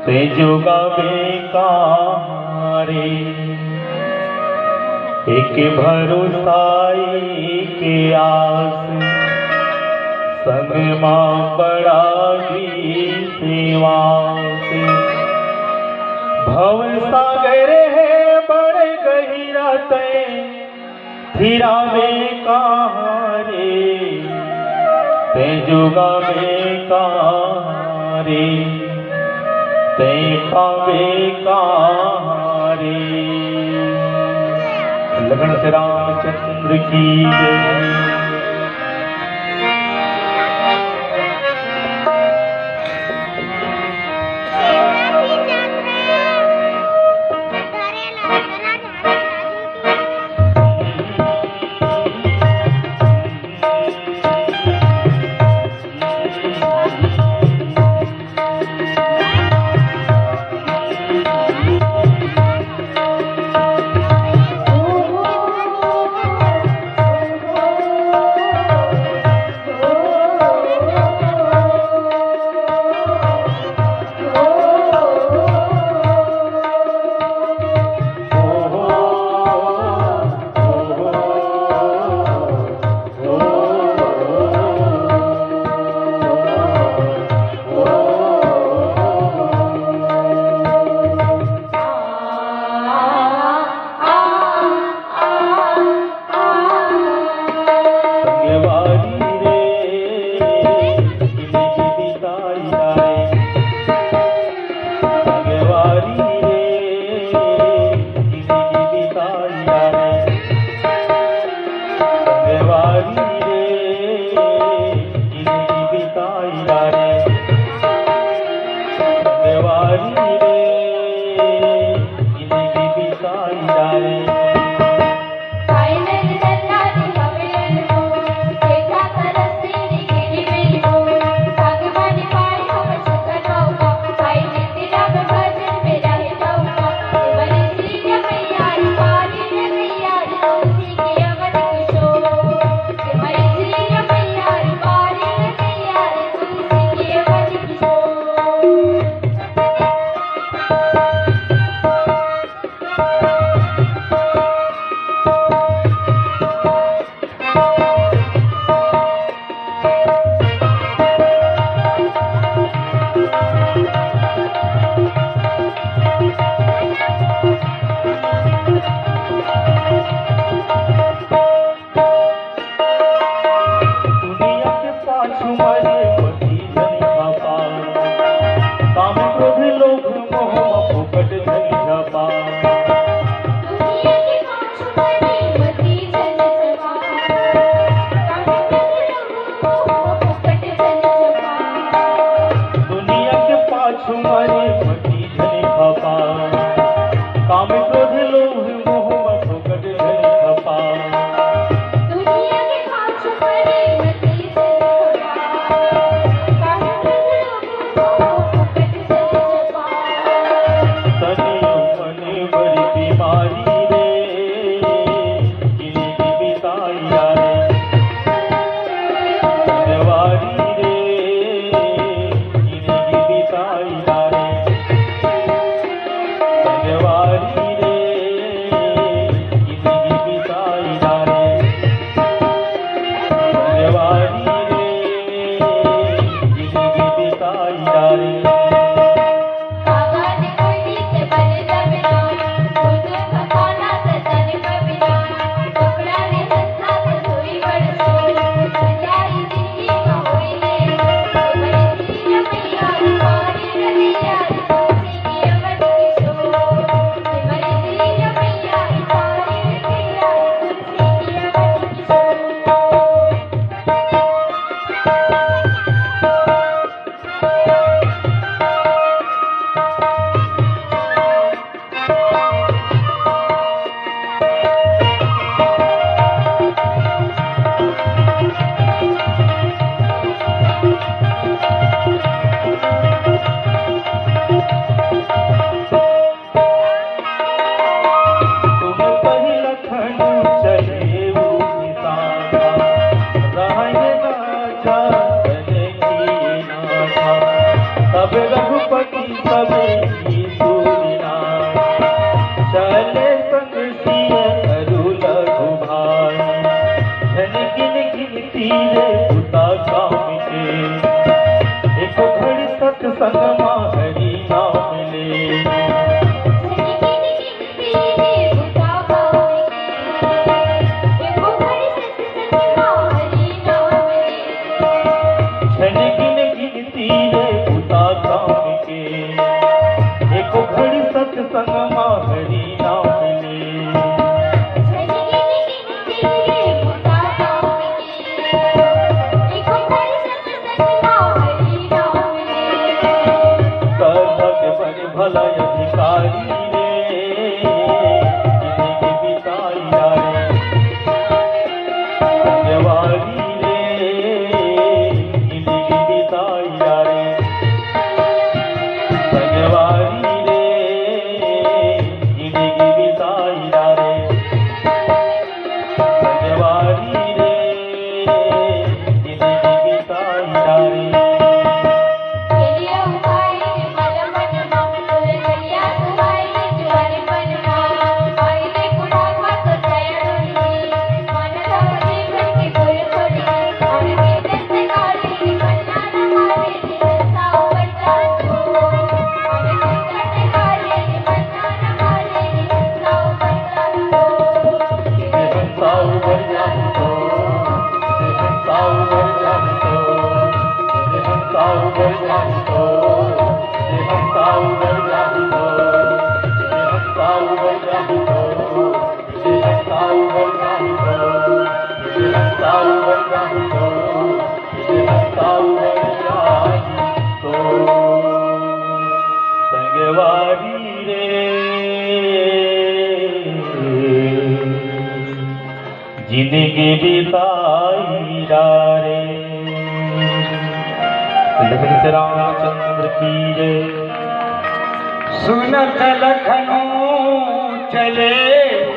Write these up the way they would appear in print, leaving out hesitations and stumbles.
ते जुगावे कारे एक भरोसाई के आस संग मां बड़ा सेवास भव सागर है बड़े गहिरा तय फिरावे कहाँ रे ते जुगावे कहाँ रे ते पावे कहाँ रे। लगन से रामचंद्र की जय। सत्संग हरि नाम ले। क्षण गिन गिनती रे बुता काम के, एको घड़ी सत्संग हरि नाम ले। भला अधिकारी रे जिंदगी बिताई रे, संगवारी रे जिंदगी बिताई रे, संगवारी रे जिंदगी बिताई रे, संगवारी रे जिंदगी बिताई रे। जिंदगी बिताई रे। लखन रामचंद्र की जय। सुनत लखनऊ चले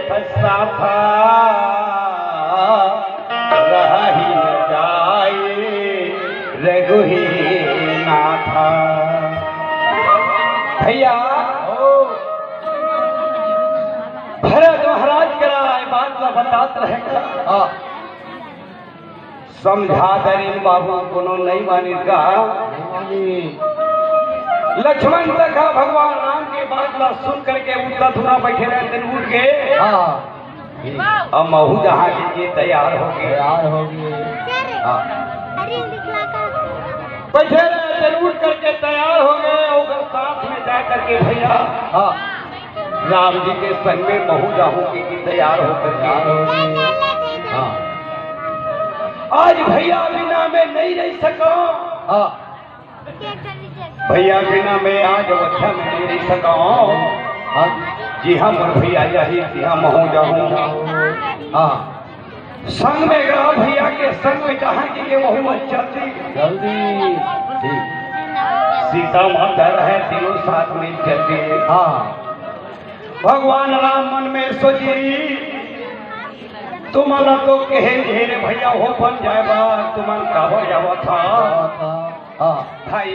फसाफा, रही न जाए रघुही नाथा। भैया भरत महाराज करा बात का बतात रहेगा, समझा दरीन बाबू कोनो नहीं मानी का। लक्ष्मण देखा भगवान राम के बात ला सुन करके उठा थोड़ा बैठे रहते उठ गए। अब महू जहाँ के तैयार हो गए बैठे रहते उठ करके तैयार हो गए और साथ में जा करके भैया राम जी के संग में महू जाहू की तैयार होकर के। आज भैया बिना में नहीं रह सका, भैया बिना में आज वच्छा में नहीं रह सका। जी हाँ मोर भैया यही यहाँ महू जाहू संग में गया भैया के संग में जहाँ की के महू चलती जल्दी सीता माता रहे तीनों साथ में चलती। भगवान राम मन में सोची तुम्हारा तो कहे ढेर भैया हो बन जाएगा, तुम का हो जावा था भाई।